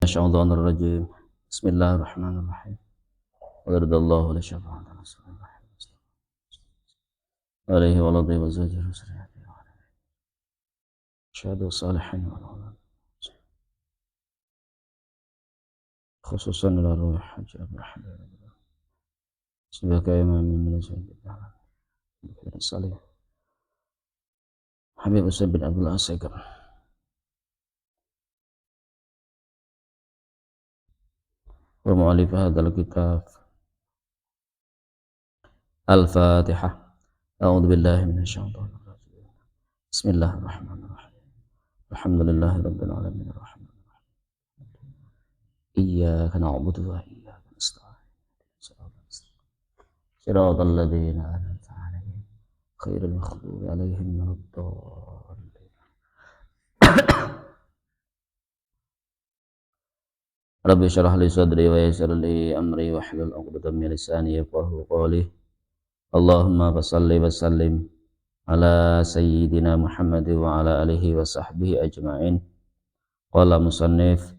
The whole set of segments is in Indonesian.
الشيطان الرجيم بسم الله الرحمن الرحيم ورد الله لشفاعة رسول الله عليه ولدي وزوجه وسرياته شهد الصالحين والعلماء خصوصا إلى روح حج أبي أحمد سبك إمام من سيد الدعوة الصالح حبيب أسد بن عبد الله السيقر ومؤلف هذا الكتاب. الفاتحة. أعوذ بالله من الشيطان الرجيم بسم الله الرحمن الرحيم الحمد لله رب العالمين الرحمن الرحيم إياك نعبد وإياك نستعين صراط الذين أنعمت عليهم غير المغضوب عليهم ولا الضالين. Rabbi syrah li sadri wa yassir li amri wahlul 'uqdatam min lisani yafqahu qawli. Allahumma salli wa sallim ala sayyidina Muhammad wa ala alihi wa sahbihi ajma'in. Qala musannif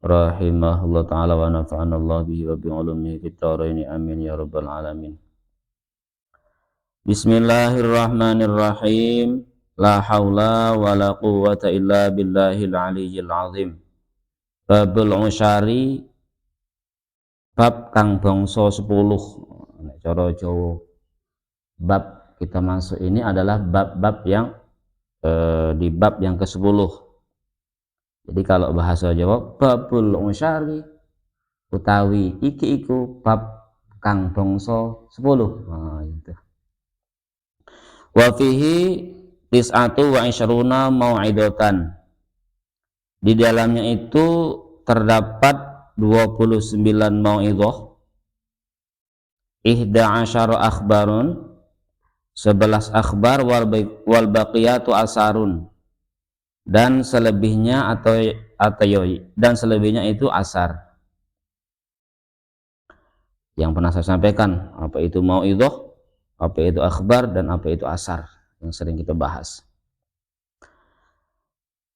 rahimahullah ta'ala wa nafa'ana Allah bihi wa bi ulumihi fid dharain amin ya rabbal alamin. Bismillahirrahmanirrahim. La haula wa la quwwata illa billahil aliyyil azim. Babul Usyari, bab kang bangsa 10. Nek cara Jawa bab kita masuk ini adalah bab-bab yang di bab yang ke-10. Jadi kalau bahasa Jawa babul Usyari utawi iki iku bab kang bangsa 10. Nah, itu. Wa fihi tis'atu wa isyruna mau'idatan. Di dalamnya itu terdapat 29 mau'idhah, 11 akhbarun, 11 akhbar, wal baqiyatu asarun, dan selebihnya dan selebihnya itu asar. Yang pernah saya sampaikan, apa itu mau'idhah, apa itu akhbar, dan apa itu asar, yang sering kita bahas.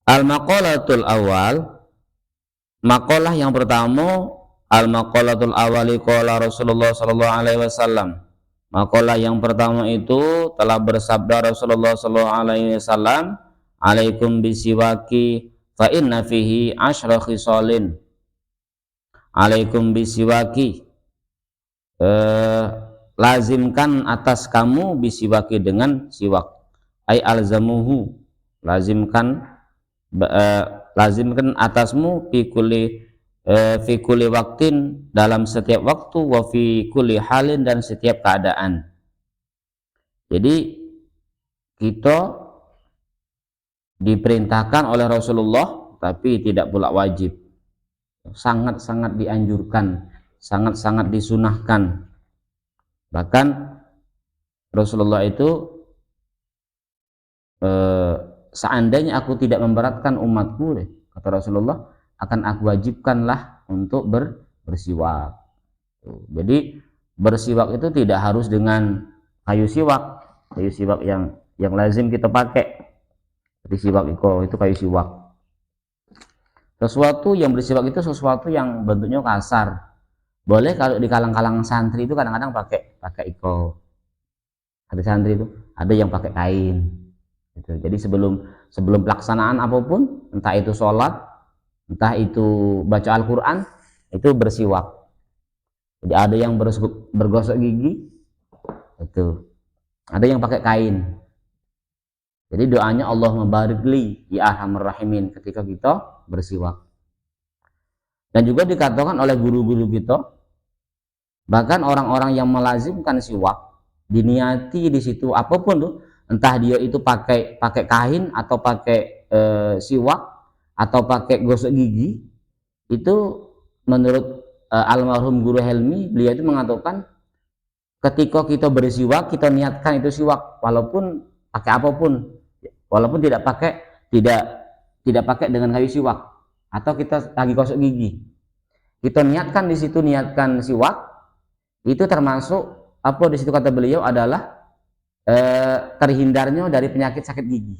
Al-maqalatul awal, maqalah yang pertama, al-maqalatul awali qala Rasulullah sallallahu alaihi wasallam. Maqalah yang pertama itu telah bersabda Rasulullah sallallahu alaihi wasallam, alaikum bisiwaki fa inna fihi asyra khisalin. Alaikum bisiwaki, lazimkan atas kamu bisiwaki dengan siwak. Ai alzamuhu, lazimkan atasmu fi kulli waktin, dalam setiap waktu, wa fi kulli halin, dan setiap keadaan. Jadi kita diperintahkan oleh Rasulullah tapi tidak pula wajib, sangat-sangat dianjurkan, sangat-sangat disunahkan. Bahkan Rasulullah itu seandainya aku tidak memberatkan umatku, kata Rasulullah, akan aku wajibkanlah untuk bersiwak. Jadi bersiwak itu tidak harus dengan kayu siwak yang lazim kita pakai. Jadi siwak itu kayu siwak. Sesuatu yang bersiwak itu sesuatu yang bentuknya kasar. Boleh kalau di kalangan santri itu kadang-kadang pakai iko. Ada santri itu ada yang pakai kain. Jadi sebelum pelaksanaan apapun, entah itu sholat, entah itu baca Al-Quran, itu bersiwak. Jadi ada yang bergosok gigi, itu ada yang pakai kain. Jadi doanya Allah mabarik li ya arhamar rahimin ketika kita bersiwak. Dan juga dikatakan oleh guru-guru kita, bahkan orang-orang yang melazimkan siwak, diniati di situ apapun tuh, entah dia itu pakai kain atau pakai siwak atau pakai gosok gigi, itu menurut almarhum Guru Helmi, beliau itu mengatakan ketika kita bersiwak, kita niatkan itu siwak walaupun pakai apapun, walaupun tidak pakai dengan kayu siwak, atau kita lagi gosok gigi, kita niatkan di situ, niatkan siwak, itu termasuk apa di situ kata beliau adalah terhindarnya dari penyakit sakit gigi.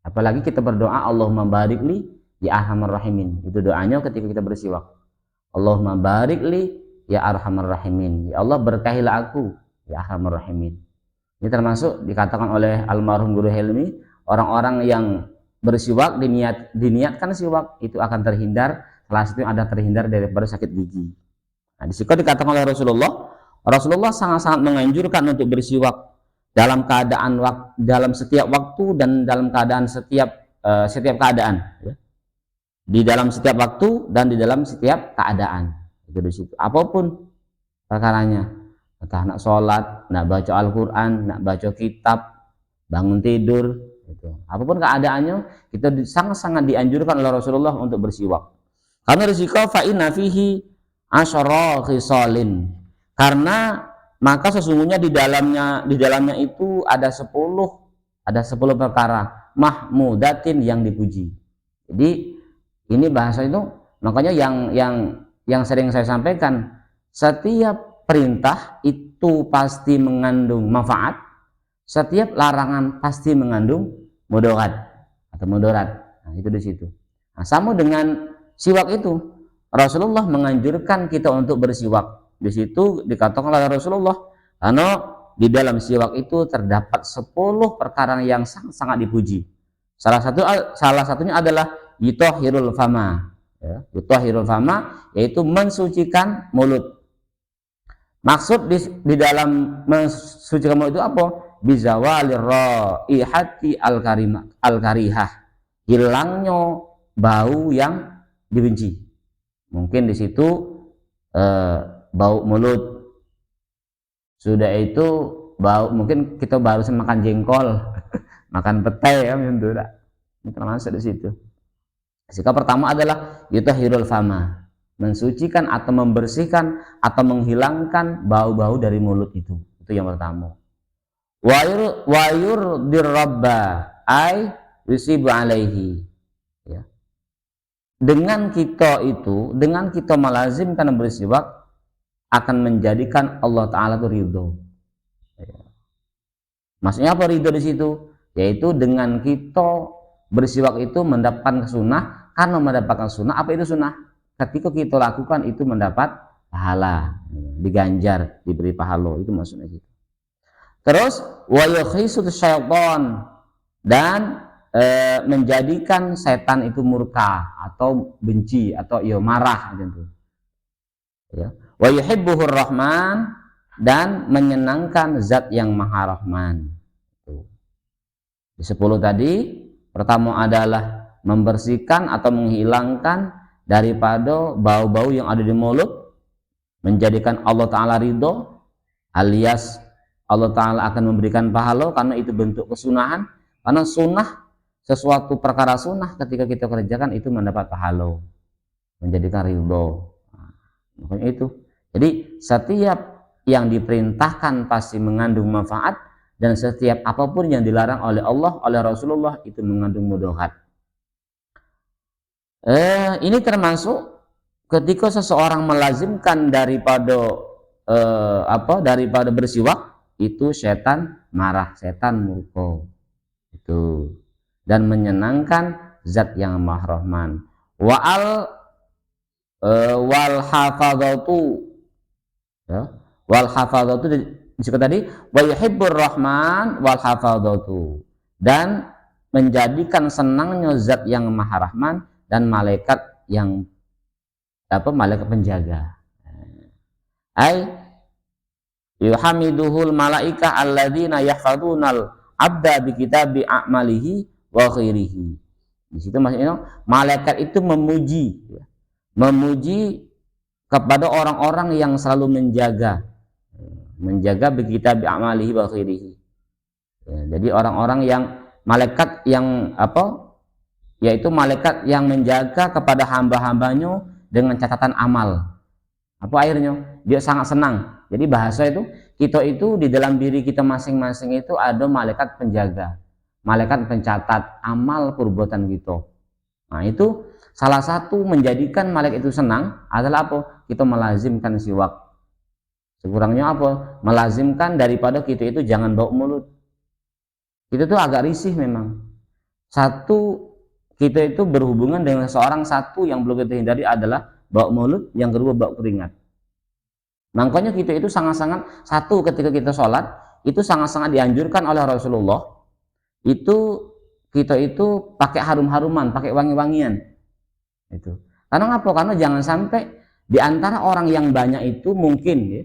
Apalagi kita berdoa Allahumma barik li ya arhamar rahimin. Itu doanya ketika kita bersiwak. Allahumma barik li ya arhamar rahimin. Ya Allah berkahilah aku ya arhamar rahimin. Ini termasuk dikatakan oleh almarhum Guru Helmi, orang-orang yang bersiwak diniatkan siwak itu akan terhindar, salah satunya ada terhindar daripada sakit gigi. Nah, di situ dikatakan oleh Rasulullah sangat-sangat menganjurkan untuk bersiwak dalam keadaan dalam setiap waktu dan dalam keadaan setiap keadaan, ya. Di dalam setiap waktu dan di dalam setiap keadaan. Itu di situ. Apapun perkaranya, entah nak sholat, nak baca Al-Quran, nak baca kitab, bangun tidur, gitu. Apapun keadaannya, kita sangat-sangat dianjurkan oleh Rasulullah untuk bersiwak. Karena risiko fa'inna fihi asyara khisalin. Karena maka sesungguhnya di dalamnya itu ada 10 perkara mahmudatin yang dipuji. Jadi ini bahasa itu makanya yang sering saya sampaikan, setiap perintah itu pasti mengandung manfaat, setiap larangan pasti mengandung mudarat atau mudarat. Nah, itu di situ. Nah, sama dengan siwak itu, Rasulullah menganjurkan kita untuk bersiwak. Di situ dikatakan oleh Rasulullah, karena di dalam siwak itu terdapat 10 perkara yang sangat dipuji. Salah satunya adalah yutahhirul fama. Ya, yutahhirul fama yaitu mensucikan mulut. Maksud di dalam mensucikan mulut itu apa? Bizawalir raihati al-karihah. Hilangnya bau yang dibenci. Mungkin di situ bau mulut. Sudah itu bau, mungkin kita baru makan jengkol, makan petai ya, itu termasuk di situ. Sikap pertama adalah yutahhirul fama, mensucikan atau membersihkan atau menghilangkan bau-bau dari mulut itu. Itu yang pertama. Wa yurdir rabba ay yusibu alaihi. Ya. Dengan kita melazimkan bersiwak akan menjadikan Allah Ta'ala itu ridho. Ya. Maksudnya apa ridho di situ? Yaitu dengan kita bersiwak itu mendapatkan sunnah. Karena mendapatkan sunnah, apa itu sunnah? Ketika kita lakukan itu mendapat pahala, diganjar, diberi pahala, itu maksudnya gitu. Terus wa yukhisut syaitan, dan menjadikan setan itu murka atau benci atau marah gitu. Ya. Wa yuhibbuhur rahman, dan menyenangkan zat yang maha rahman. Di 10 tadi, pertama adalah membersihkan atau menghilangkan daripada bau-bau yang ada di mulut, menjadikan Allah Ta'ala ridho, alias Allah Ta'ala akan memberikan pahala karena itu bentuk kesunahan. Karena sunnah, sesuatu perkara sunnah ketika kita kerjakan itu mendapat pahala, menjadikan ridho. Makanya itu. Jadi setiap yang diperintahkan pasti mengandung manfaat, dan setiap apapun yang dilarang oleh Allah, oleh Rasulullah itu mengandung mudarat. Ini termasuk ketika seseorang melazimkan daripada bersiwak, itu setan marah, setan murka itu, dan menyenangkan zat yang maha rahman. Wal hafadzatu, ya, wal hafadzatu disebut tadi wa yuhibbur rahman wal hafadzatu, dan menjadikan senangnya zat yang maha rahman dan malaikat yang malaikat penjaga. Ai yuhamiduhul malaika alladzina yahfadzunal abda bi kitabi a'malihi wa khairihi. Di situ maksudnya malaikat itu memuji kepada orang-orang yang selalu menjaga bi kitabi a'malihi wa khairihi. Ya, jadi orang-orang yang malaikat yang yaitu malaikat yang menjaga kepada hamba-hambanya dengan catatan amal. Apa akhirnya? Dia sangat senang. Jadi bahasa itu, kita itu di dalam diri kita masing-masing itu ada malaikat penjaga, malaikat pencatat amal perbuatan kita. Nah itu salah satu menjadikan malaikat itu senang adalah apa? Kita melazimkan siwak. Sekurangnya apa? Melazimkan daripada kita itu jangan bau mulut. Itu tuh agak risih memang. Satu kita itu berhubungan dengan seorang, satu yang belum kita hindari adalah bau mulut, yang kedua bau keringat. Makanya kita itu sangat-sangat, satu, ketika kita sholat itu sangat-sangat dianjurkan oleh Rasulullah itu kita itu pakai harum-haruman, pakai wangi-wangian. Itu. Karena apa? Karena jangan sampai di antara orang yang banyak itu mungkin ya,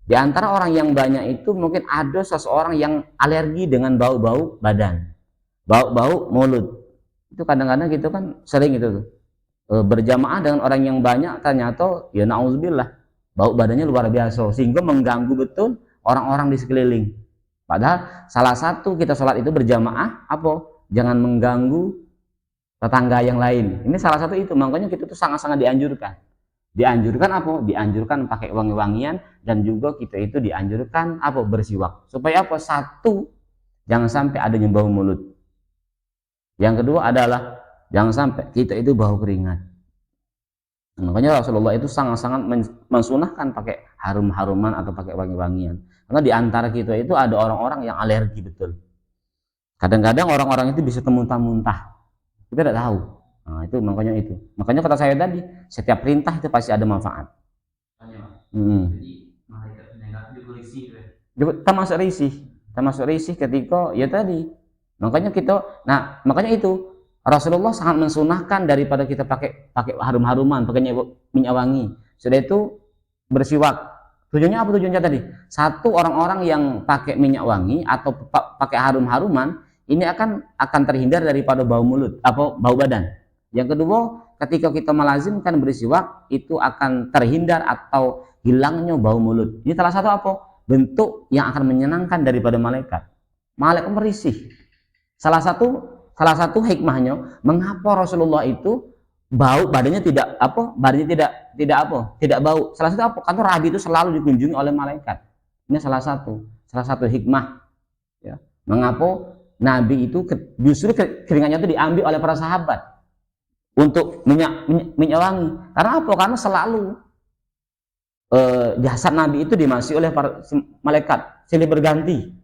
di antara orang yang banyak itu mungkin ada seseorang yang alergi dengan bau-bau badan, bau-bau mulut. Itu kadang-kadang gitu kan sering itu tuh. Berjamaah dengan orang yang banyak, ternyata ya na'udzubillah bau badannya luar biasa sehingga mengganggu betul orang-orang di sekeliling. Padahal salah satu kita sholat itu berjamaah apa? Jangan mengganggu tetangga yang lain. Ini salah satu itu. Makanya kita tuh sangat-sangat dianjurkan. Dianjurkan apa? Dianjurkan pakai wangi-wangian, dan juga kita itu dianjurkan apa? Bersiwak. Supaya apa? Satu, jangan sampai adanya bau mulut. Yang kedua adalah jangan sampai kita itu bau keringat. Makanya Rasulullah itu sangat-sangat mensunahkan pakai harum-haruman atau pakai wangi-wangian. Karena di antara kita itu ada orang-orang yang alergi betul. Kadang-kadang orang-orang itu bisa muntah-muntah. Kita tidak tahu. Nah, itu makanya itu. Makanya kata saya tadi, setiap perintah itu pasti ada manfaat. Jadi malaikat penyayang juga risih. Termasuk risih. Termasuk risih ketika ya tadi. Makanya kita, nah makanya itu Rasulullah sangat mensunahkan daripada kita pakai harum-haruman, pakai minyak wangi. Sudah itu bersiwak. Tujuannya apa tujuannya tadi? Satu, orang-orang yang pakai minyak wangi atau pakai harum-haruman ini akan terhindar daripada bau mulut, apa bau badan. Yang kedua, ketika kita melazimkan bersiwak itu akan terhindar atau hilangnya bau mulut. Ini salah satu apa? Bentuk yang akan menyenangkan daripada malaikat. Malaikat merisih. Salah satu hikmahnya mengapa Rasulullah itu bau badannya tidak bau. Salah satu apa? Karena Rabi itu selalu dikunjungi oleh malaikat. Ini salah satu hikmah. Ya. Mengapa Nabi itu justru keringatnya itu diambil oleh para sahabat untuk minyak wangi. Karena apa? Karena selalu jasad Nabi itu dimasuki oleh para malaikat silih berganti.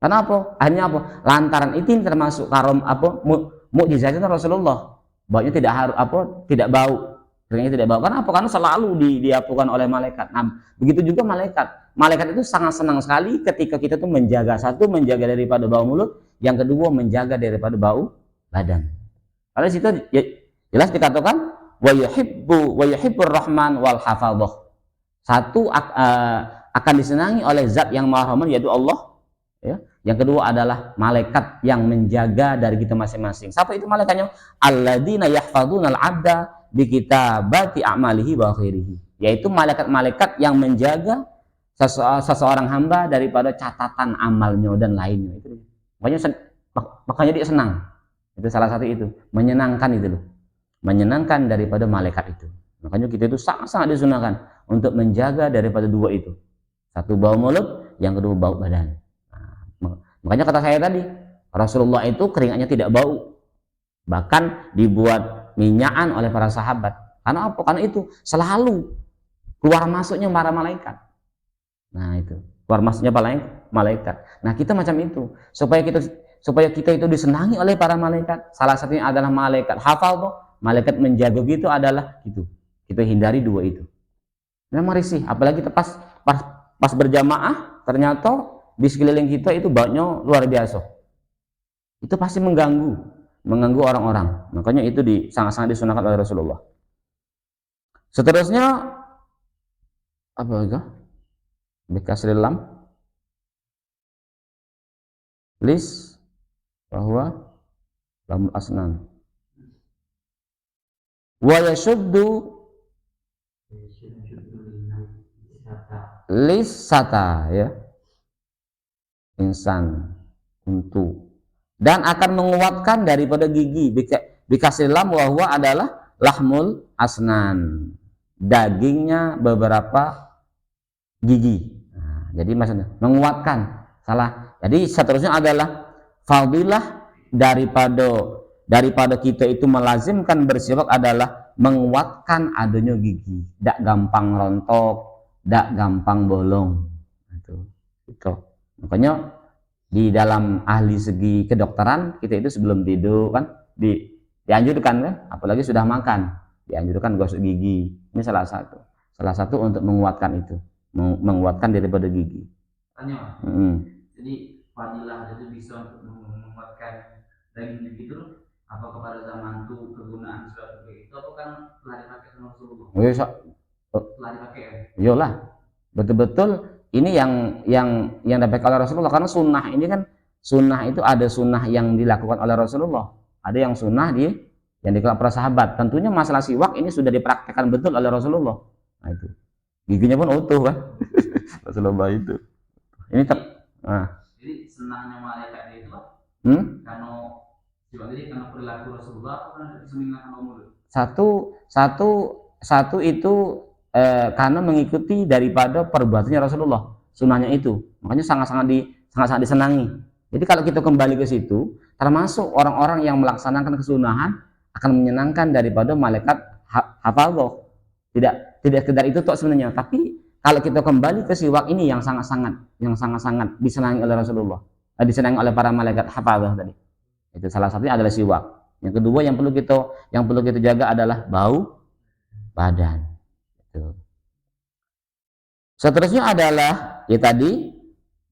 Karena apa? Akhirnya apa? Lantaran itu termasuk karom mukjizatnya Rasulullah. Baunya tidak bau. Keringnya tidak bau. Karena apa? Karena selalu diapukan oleh malaikat. Nah, begitu juga malaikat. Malaikat itu sangat senang sekali ketika kita tuh menjaga, satu, menjaga daripada bau mulut, yang kedua menjaga daripada bau badan. Karena situ ya, jelas dikatakan wa yuhibbur rahman wal hafadhah. Satu akan disenangi oleh zat yang Maha Rahman, yaitu Allah, ya. Yang kedua adalah malaikat yang menjaga dari kita masing-masing. Siapa itu malaikatnya? Alladzina yahfadzunal 'abda bi kitabati a'malihi wa khairihi. Yaitu malaikat-malaikat yang menjaga seseorang hamba daripada catatan amalnya dan lainnya. Itu. Makanya dia senang. Itu salah satu itu, menyenangkan itu loh. Menyenangkan daripada malaikat itu. Makanya kita itu sangat-sangat disunahkan untuk menjaga daripada dua itu. Satu bau mulut, yang kedua bau badan. Makanya kata saya tadi, Rasulullah itu keringatnya tidak bau. Bahkan dibuat minyakan oleh para sahabat. Karena apa? Karena itu selalu keluar masuknya para malaikat. Nah itu, keluar masuknya malaikat. Nah kita macam itu, supaya kita itu disenangi oleh para malaikat. Salah satunya adalah malaikat hafal, malaikat menjaga gitu adalah itu. Kita hindari dua itu. Memang risih, apalagi pas berjamaah ternyata di sekeliling kita itu baunya luar biasa. Itu pasti mengganggu orang-orang. Makanya itu sangat-sangat disunahkan oleh Rasulullah. Seterusnya apa itu? Bikasril lam lis bahwa lamul asnan wa yashuddu lis sata, ya, insan untuk, dan akan menguatkan daripada gigi. Bikasril lam wa huwa adalah lahmul asnan, dagingnya beberapa gigi. Nah, jadi maksudnya menguatkan, salah. Jadi seterusnya adalah fadilah daripada kita itu melazimkan bersiwak adalah menguatkan adanya gigi, tidak gampang rontok, tidak gampang bolong. Itu. Makanya di dalam ahli segi kedokteran kita itu sebelum tidur kan dianjurkan kan, apalagi sudah makan, dianjurkan gosok gigi. Ini salah satu untuk menguatkan itu, menguatkan daripada gigi. Tanya, jadi fadilah itu bisa untuk menguatkan daging gigi itu apa kepada zaman itu kegunaan sudah seperti itu, atau kan telah dipakai sama Rasulullah? Telah dipakai ya? Iyalah, betul-betul ini yang dipakai oleh Rasulullah, karena sunnah ini kan, sunnah itu ada sunnah yang dilakukan oleh Rasulullah, ada yang sunnah yang dilakukan para sahabat. Tentunya masalah siwak ini sudah dipraktekkan betul oleh Rasulullah. Nah itu giginya pun utuh kan. Rasulullah itu ini jadi senangnya malaikat itu karena karena perilaku Rasulullah atau karena umur? Satu itu karena mengikuti daripada perbuatannya Rasulullah, sunnahnya itu, makanya sangat disenangi. Jadi kalau kita kembali ke situ, termasuk orang-orang yang melaksanakan kesunahan akan menyenangkan daripada malaikat hafadzah. Tidak sekedar itu toh sebenarnya, tapi kalau kita kembali ke siwak ini yang sangat-sangat disenangi oleh Rasulullah, disenangi oleh para malaikat hafadzah tadi. Itu salah satunya adalah siwak. Yang kedua yang perlu kita jaga adalah bau badan. Itu. Seterusnya adalah ya tadi,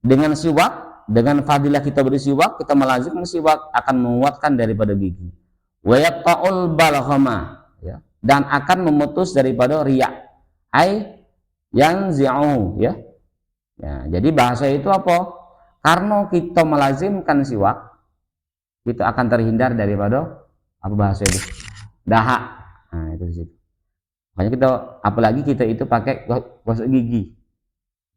dengan siwak, dengan fadilah kita bersiwak, kita melazimkan siwak akan menguatkan daripada gigi. Wa yaqta'ul balghama, ya, dan akan memutus daripada riya. Ai yang zi'u, ya. Ya, jadi bahasa itu apa? Karena kita melazimkan siwak, kita akan terhindar daripada apa bahasa itu? Dahak. Nah, itu di situ. Makanya apalagi kita itu pakai gosok gigi.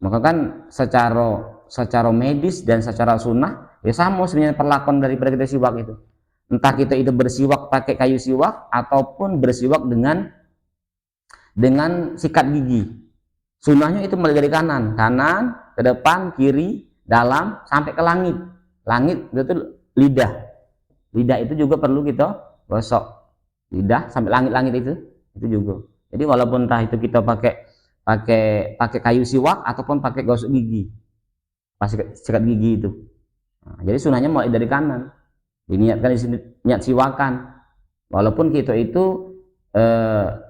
Maka kan secara medis dan secara sunnah ya sama sebenarnya perlakuan daripada kita siwak itu. Entah kita itu bersiwak pakai kayu siwak ataupun bersiwak dengan sikat gigi. Sunnahnya itu mulai dari kanan ke depan, kiri, dalam sampai ke langit. Langit itu lidah. Lidah itu juga perlu kita gosok. Lidah sampai langit-langit itu juga. Jadi walaupun entah itu kita pakai kayu siwak ataupun pakai gosok gigi, pakai sikat gigi itu. Nah, jadi sunahnya mulai dari kanan. Diniatkan di sini niat siwakan. Walaupun kita itu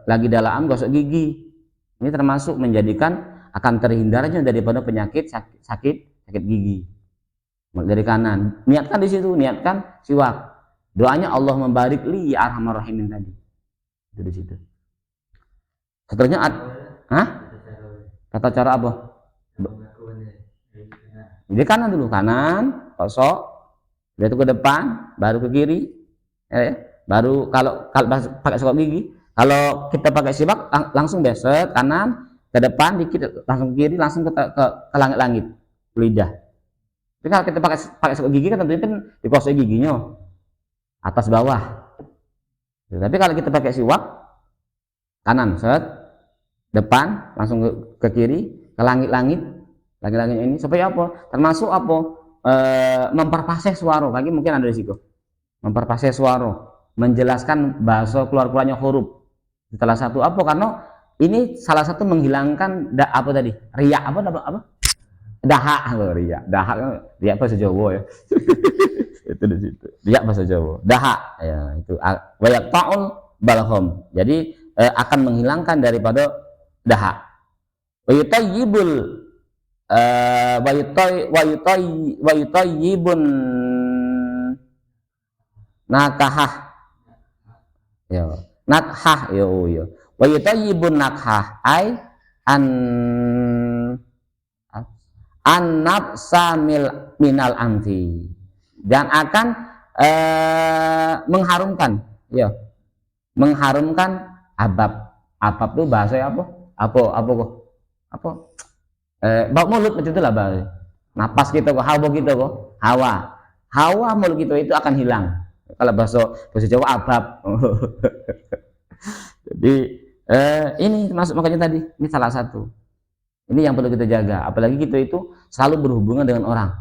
lagi dalam gosok gigi. Ini termasuk menjadikan akan terhindarnya daripada penyakit sakit gigi. Mulai dari kanan. Niatkan di situ, niatkan siwak. Doanya Allah membarik li ya arhamar rahimin tadi. Itu di situ. Seterusnya kata cara apa? Di kanan dulu, kanan, gosok, itu ke depan, baru ke kiri, baru kalau pakai sikat gigi, kalau kita pakai siwak langsung beset kanan, ke depan dikit, langsung ke kiri, langsung ke langit-langit, lidah. Tapi kalau kita pakai sikat gigi kan tentunya kan dikosok giginya atas bawah. Tapi kalau kita pakai siwak kanan, set, depan langsung ke kiri, ke langit-langit ini supaya apa? Termasuk apa? Memperfasih suara. Bagi mungkin ada risiko. Memperfasih suara, menjelaskan bahasa keluar-keluarnya huruf. Salah satu apa? Karena ini salah satu menghilangkan apa tadi? Riak apa? Dahak, riak bahasa Jawa ya. Itu di situ. Riak bahasa Jawa. Dahak ya itu. Wa yaqta'ul balgham. Jadi akan menghilangkan daripada dahak. Wa yutayyibun nakahah. Ya, nakhah ya. Wa yutayyibun nakhah ai an nafsa minal anfi, dan akan mengharumkan abab itu bahasa apa bau mulut macam itulah bahasa. Napas kita kok, hawa mulut kita itu akan hilang. Kalau bahasa Jawa abab. Jadi ini termasuk, makanya tadi ini salah satu. Ini yang perlu kita jaga. Apalagi kita itu selalu berhubungan dengan orang.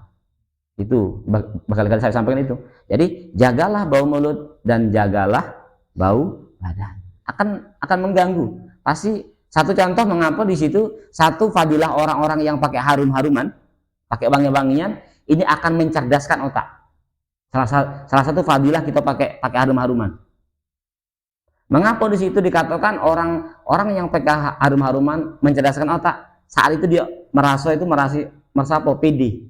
Itu berkali-kali saya sampaikan itu. Jadi jagalah bau mulut dan jagalah bau badan. Akan mengganggu. Pasti satu contoh mengapa di situ satu fadilah orang-orang yang pakai harum-haruman, pakai wangi-wangian, ini akan mencerdaskan otak. Salah satu fadilah kita pakai harum-haruman. Mengapa di situ dikatakan orang yang pakai harum-haruman mencerdaskan otak? Saat itu dia merasa apa? PD.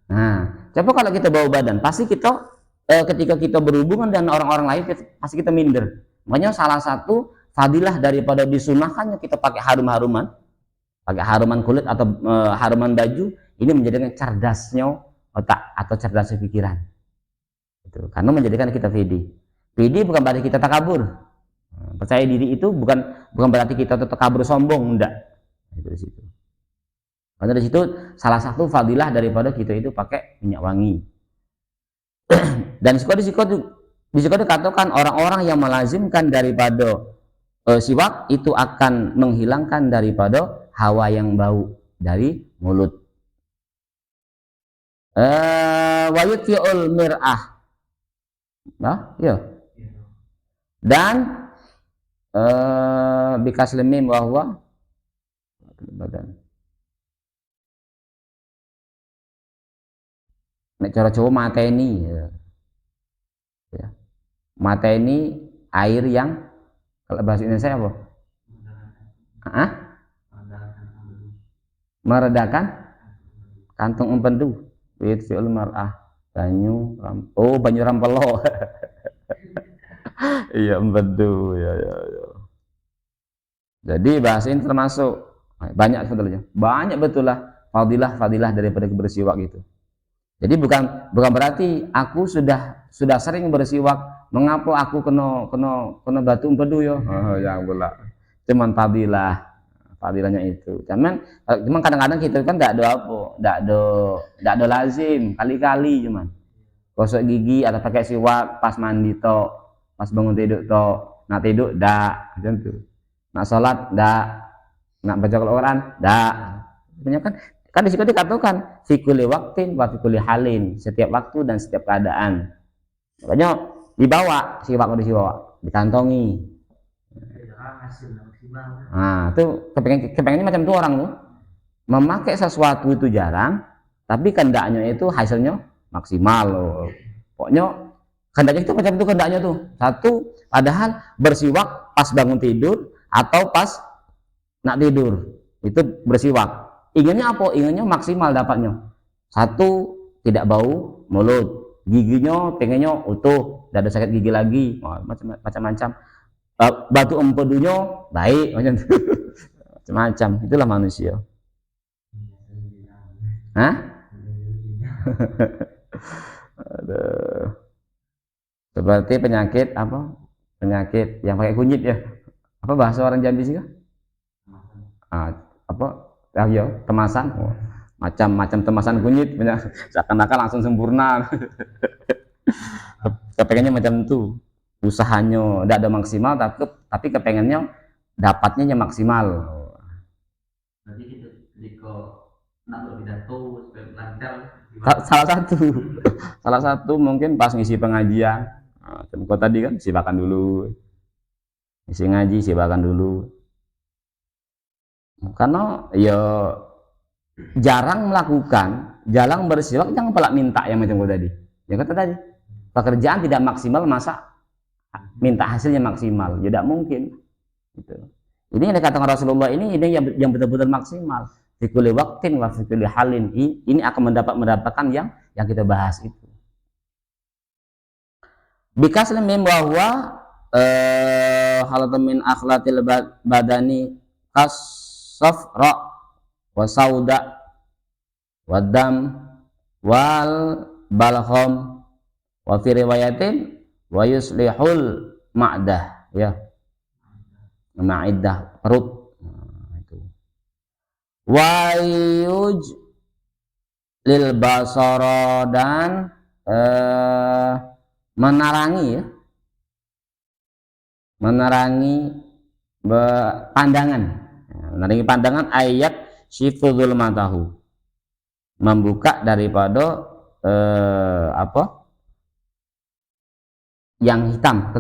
Nah, coba kalau kita bawa badan, pasti kita ketika kita berhubungan dengan orang-orang lain, pasti kita minder. Makanya salah satu fadilah daripada disunahkannya kita pakai harum-haruman, pakai haruman kulit atau haruman baju, ini menjadikan cerdasnya otak atau cerdasnya pikiran. Itu karena menjadikan kita PD. PD bukan berarti kita takabur. Percaya diri itu bukan berarti kita takabur sombong, enggak. Itu di situ. Karena di situ salah satu fadilah daripada kita itu pakai minyak wangi. Dan di situ dikatakan orang-orang yang melazimkan daripada siwak itu akan menghilangkan daripada hawa yang bau dari mulut. Wa yutfi'ul mir'ah. Nah, ya. Dan bikas lemim bahwa badan. Nek cara Jawa mateni ya. Mateni air yang, kalau bahasa Indonesia apa? Meredakan kantung empedu. Fi'il mar'ah. Banyu rampelo. Iya empedu ya. Jadi bahasa ini termasuk banyak sebetulnya. Banyak betul lah fadilah daripada bersiwak gitu. Jadi bukan berarti aku sudah sering bersiwak, mengapa aku kena batu empedu yo? Oh, ya pula. Cuman fadilahnya itu. Cuman kadang-kadang kita kan enggak ada lazim, kali-kali cuman. Gosok gigi atau pakai siwak pas mandi tok, pas bangun tidur tok, nak tidur dak, macam tu. Nak salat dak, nak baca Al-Qur'an dak. Sebenarnya kan di situ dikatakan fikuli waktin wa fikuli halin, setiap waktu dan setiap keadaan. Makanya dibawa siwak dikantongi. Nah, itu kepengennya macam itu orang tuh. Memakai sesuatu itu jarang, tapi kehendaknya itu hasilnya maksimal loh. Pokoknya kehendaknya itu macam itu kehendaknya tuh. Satu, padahal bersiwak pas bangun tidur atau pas nak tidur. Itu bersiwak. Inginnya apa? Inginnya maksimal dapatnya. Satu, tidak bau mulut. Giginya pengennya utuh, tidak ada sakit gigi lagi. Macam-macam. Batu empedunya baik, macam-macam. Itulah manusia. Hah? Seperti penyakit apa? Penyakit yang pakai kunyit ya. Apa bahasa orang Jambi sih? Apa? Ya, temasan. Macam-macam temasan kunyit, seakan-akan langsung sempurna. Kepengennya macam itu. Usahanya tidak ada maksimal, tapi kepengennya dapatnya maksimal. Berarti jika nak berpidato lancar. Salah satu mungkin pas ngisi pengajian. Kau tadi kan silakan dulu. Ngisi ngaji silakan dulu. Karena ya jarang melakukan, jarang bersiwak, jangan pelak minta yang macam tadi. Ya kata tadi, pekerjaan tidak maksimal masa minta hasilnya maksimal, ya tidak mungkin. Gitu. Ini yang dikatakan Rasulullah ini yang betul-betul maksimal. Fikuli waktin wa fikuli halin, ini akan mendapatkan yang kita bahas itu. Bikas lemim bahwa halatamin akhlatil badani safra wa sauda wa dam wal balham wa fi riwayatin wa yuslihul ma'dah ya, ma'iddah perut. Itu wa yuj lil basara, dan menerangi pandangan. Menaringi pandangan ayat syifudul matahu, membuka daripada yang hitam,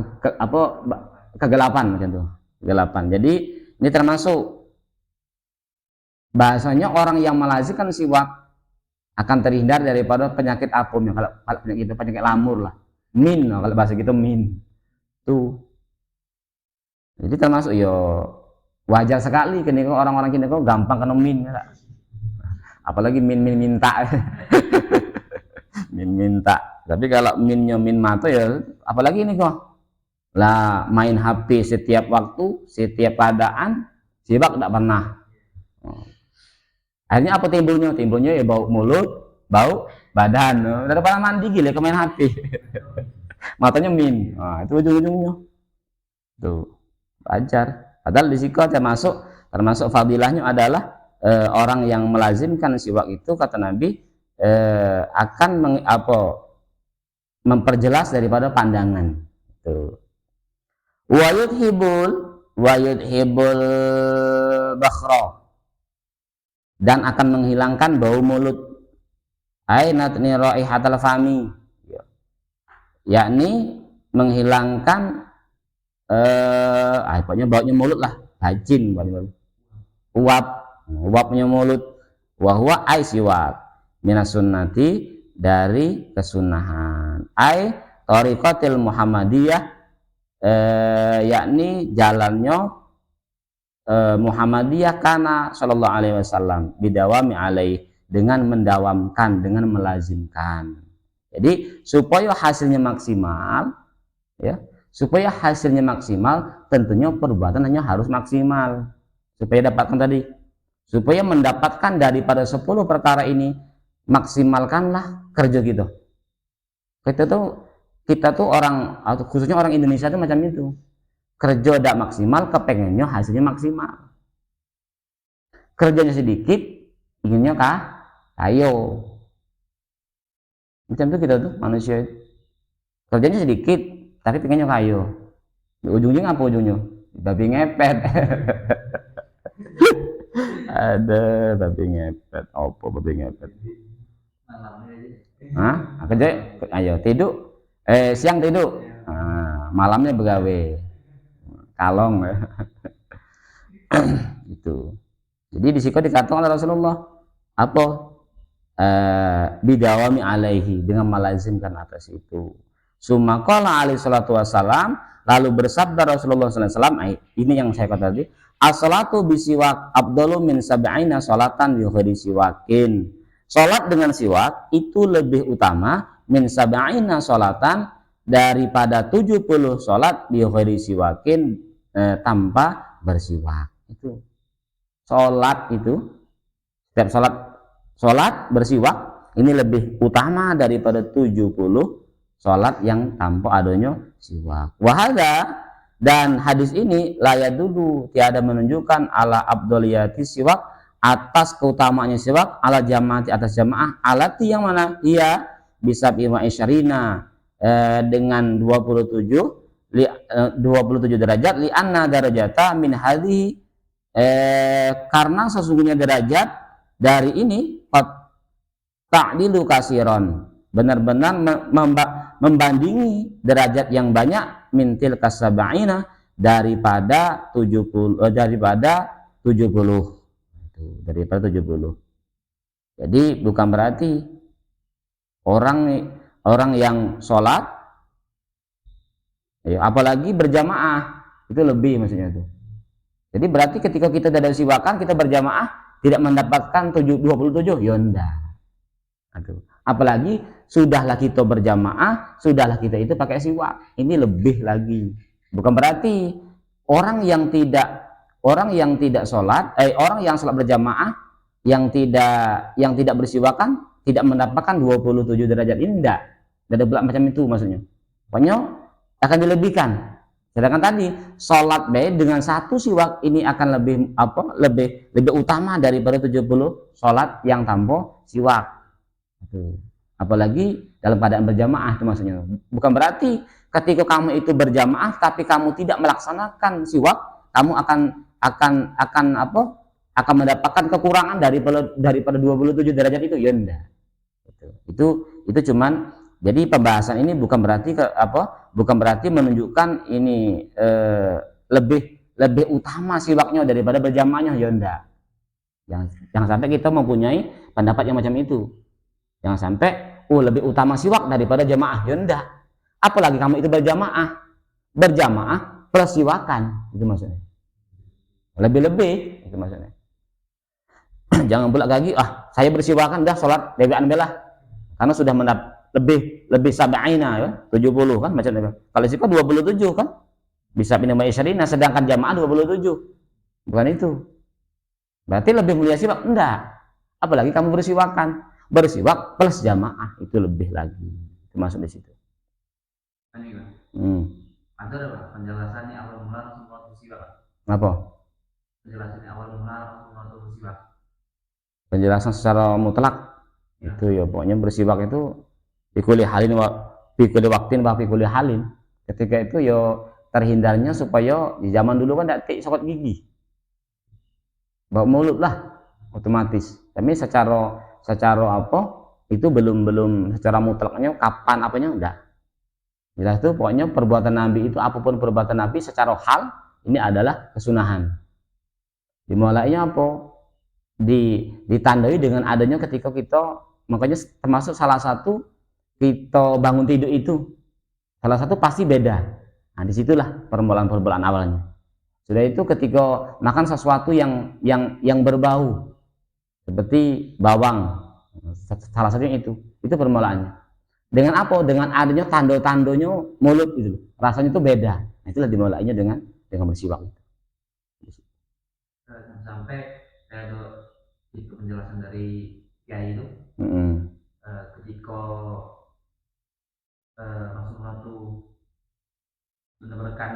kegelapan macam itu, kegelapan. Jadi ini termasuk bahasanya orang yang melazimkan siwak akan terhindar daripada penyakit apum ya. Kalau penyakit itu penyakit lamur lah. Min, kalau bahasa kita min. Tuh. Jadi termasuk yo wajar sekali kini orang-orang kini kok gampang kena min ya. Apalagi min minta. Min minta. Tapi kalau minnya min mata ya apalagi ini kok. Lah main HP setiap waktu, setiap keadaan, sibak tidak pernah. Akhirnya apa timbulnya? Timbulnya ya bau mulut, bau badan. Daripada mandi gila ke main HP. Matanya min. Nah, itu ujung-ujungnya. Tuh, wajar. Padahal di situ termasuk fadilahnya adalah orang yang melazimkan siwak itu kata Nabi akan memperjelas daripada pandangan. Tuh. Wa yudhibul bakhra, dan akan menghilangkan bau mulut. Ainatni raihatal fami, yakni menghilangkan pokoknya baunya mulut lah, bajin, uapnya mulut. Wa huwa ai siwak minas sunnati, dari kesunahan. Ai tariqatil Muhammadiyah, yakni jalannya Muhammadiyah kana sallallahu alaihi wasallam bidawami alaih, dengan mendawamkan, dengan melazimkan. Jadi supaya hasilnya maksimal ya, supaya hasilnya maksimal tentunya perbuatan hanya harus maksimal. Supaya dapatkan tadi, supaya mendapatkan daripada 10 perkara ini, maksimalkanlah kerja gitu. Kita tuh orang, atau khususnya orang Indonesia tuh macam itu. Kerja tidak maksimal, kepengennya hasilnya maksimal. Kerjanya sedikit, inginnya kayo. Macam itu kita tuh manusia. Kerjanya sedikit, tapi pengennya kayo. Ujungnya apa ujungnya? Babi ngepet. Ada babi ngepet. Apa babi ngepet? Hah? Kerja, ayo tidur. Siang tidur, malamnya begawe, kalong ya. Gitu. Jadi di situ dikatakan oleh Rasulullah apa? Bidawami alaihi, dengan melazimkan atas itu. Summa qala alaihi salatu wassalam, lalu bersabda Rasulullah sallallahu alaihi wasallam, ini yang saya kata tadi, as-salatu bisiwak afdalu min sab'ina salatan bi ghairi siwakin. Salat dengan siwak itu lebih utama min sab'ina salatan, daripada 70 salat bi ghairi siwakin, tanpa bersiwak. Itu salat itu, setiap salat bersiwak ini lebih utama daripada 70 salat yang tanpa adanya siwak. Wahada, dan hadis ini layak dulu tiada menunjukkan ala abdoliyati siwak, atas keutamaannya siwak, ala jamaati, atas jamaah, alati yang mana ia bisa bima isyarina, dengan 27 derajat, li anna darajata min hadhi, karena sesungguhnya derajat dari ini ta'dilu kasiron, benar-benar membandingi derajat yang banyak, mintil kasaba'ina, daripada 70. Jadi bukan berarti orang yang sholat ya, apalagi berjamaah itu lebih maksudnya itu. Jadi berarti ketika kita ada siwakan, kita berjamaah tidak mendapatkan 27 ya enggak. Apalagi sudahlah kita berjamaah, sudahlah kita itu pakai siwak, ini lebih lagi. Bukan berarti orang yang tidak sholat, orang yang sholat berjamaah yang tidak bersiwakan tidak mendapatkan 27 derajat, ini enggak. Tidak ada macam itu maksudnya. Pokoknya akan dilebihkan. Sedangkan tadi sholat dengan satu siwak ini akan lebih utama daripada 70 sholat yang tanpa siwak. Apalagi dalam keadaan berjamaah itu maksudnya. Bukan berarti ketika kamu itu berjamaah tapi kamu tidak melaksanakan siwak, kamu akan mendapatkan kekurangan daripada 27 derajat itu, ya enggak. Itu cuman, jadi pembahasan ini bukan berarti menunjukkan ini lebih utama siwaknya daripada berjamaahnya, ya enggak. Jangan sampai kita mempunyai pendapat yang macam itu. Jangan sampai lebih utama siwak daripada jamaah. Ya enggak. Apalagi kamu itu berjamaah plus siwakan, itu maksudnya. Lebih-lebih itu maksudnya. Jangan pula lagi saya bersiwakan dah sholat dewean belah karena sudah lebih sabaina ya 70 kan macamnya. Kalau siapa 27 kan bisa pindah isyarina, sedangkan jamaah 27 bukan itu. Berarti lebih mulia siwak? Enggak. Apalagi kamu bersiwak plus jamaah, itu lebih lagi. Itu masuk di situ. Ada apa penjelasannya awal mula semua bersiwak? Apa? Penjelasannya awal mula semua bersiwak. Penjelasan secara mutlak ya. Itu ya pokoknya bersiwak itu fikuli halin fikuli halin. Ketika itu ya terhindarnya supaya di zaman dulu kan tidak sokot gigi, bau mulut lah otomatis. Tapi secara apa itu belum secara mutlaknya kapan apanya enggak. Jelas itu pokoknya perbuatan Nabi itu apapun perbuatan Nabi secara hal ini adalah kesunahan. Dimulainya apa? Ditandai dengan adanya ketika kita, makanya termasuk salah satu kita bangun tidur itu salah satu pasti beda. Nah disitulah permulaan awalnya. Sudah itu ketika makan sesuatu yang berbau seperti bawang, salah satunya itu permulaannya. Dengan apa? Dengan adanya tando-tandonya mulut itu, rasanya itu beda. Nah, itulah dimulainya dengan bersiwak itu. Sampai itu penjelasan dari Kiai itu ketika Rasulullah itu menebarkan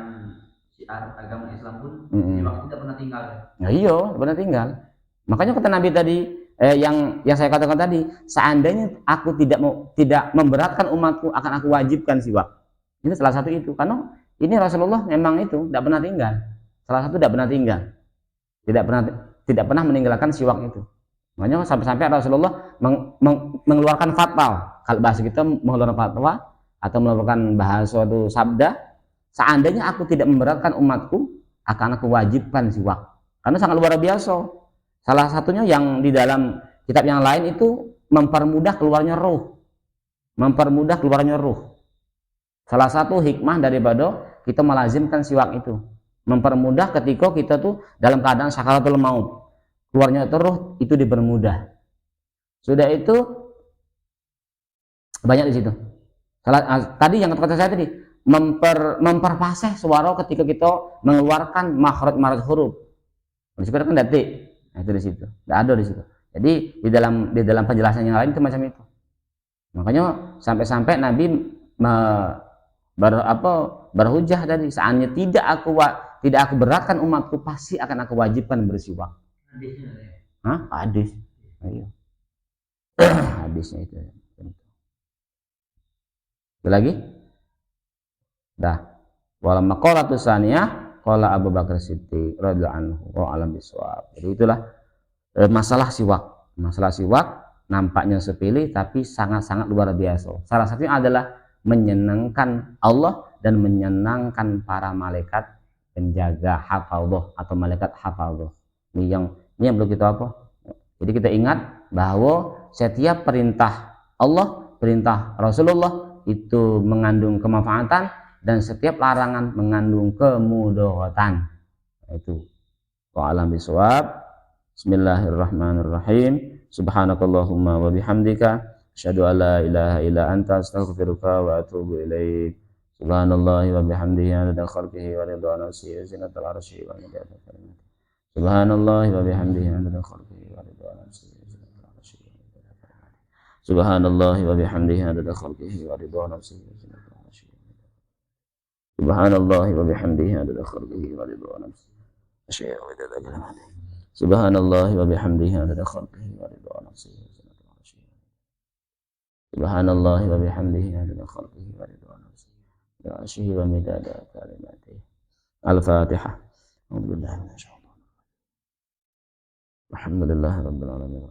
syiar agama Islam pun siwak tidak pernah tinggal. Nah iya, pernah tinggal. Makanya kata Nabi tadi yang saya katakan tadi, seandainya aku tidak memberatkan umatku, akan aku wajibkan siwak. Ini salah satu itu, karena ini Rasulullah memang itu tidak pernah tinggal. Salah satu tidak pernah tinggal, tidak pernah meninggalkan siwak itu. Makanya sampai Rasulullah mengeluarkan fatwa. Kalau bahasa kita mengeluarkan fatwa atau mengeluarkan bahasa itu sabda, seandainya aku tidak memberatkan umatku, akan aku wajibkan siwak. Karena sangat luar biasa. Salah satunya yang di dalam kitab yang lain itu mempermudah keluarnya ruh. Salah satu hikmah daripada kita melazimkan siwak itu, mempermudah ketika kita tuh dalam keadaan sakaratul maut. Keluarnya itu ruh itu dipermudah. Sudah itu banyak di situ. Tadi yang kata saya tadi memperfasih suara ketika kita mengeluarkan makhraj huruf. Di situ kan detik. Nah, itu di situ. Tidak ada di situ. Jadi di dalam penjelasan yang lain itu macam itu. Makanya sampai Nabi berhujah tadi, seandainya tidak aku beratkan umatku, pasti akan aku wajibkan bersiwak. Hadis. Ayo. Hadisnya itu. Ada lagi? Dah. Walam maqalatu saniyah qala Abu Bakar Siddiq radhiyallahu anhu wa alam bisawab. Jadi itulah masalah siwak. Masalah siwak nampaknya sepele tapi sangat-sangat luar biasa. Salah satunya adalah menyenangkan Allah dan menyenangkan para malaikat penjaga hafadzah atau malaikat hafadzah. Ini yang perlu kita apa? Jadi kita ingat bahwa setiap perintah Allah, perintah Rasulullah itu mengandung kemanfaatan dan setiap larangan mengandung kemudaratan. Itu. Wa'alam bisawab. Bismillahirrahmanirrahim. Subhanakallahumma wa bihamdika asyhadu an la ilaha illa anta astaghfiruka wa atubu ilaik. Subhanallahi wa bihamdihi adada khalqihi wa ridha nafsihi wa zinatal arsyi wa midada kalimatihi. Subhanallahi wa bihamdihi adada khalqihi wa ridha nafsihi wa zinatal arsyi wa midada kalimatihi. Subhanallahi wa bihamdihi adada khalqihi wa ridha nafsihi wa zinatal arsyi. Subhanallahi wa bihamdihi adada khalqihi wa ridha nafsihi wa midada kalimatihi. Subhanallahi wa bihamdihi adada khalqihi wa ridha nafsihi wa zinatal arsyi. Subhanallahi wa bihamdihi adada khalqihi wa ridha nafsihi wa arsyihi wa midada kalimatihi. Al-Fatihah. Alhamdulillah. Alhamdulillah rabbil alamin.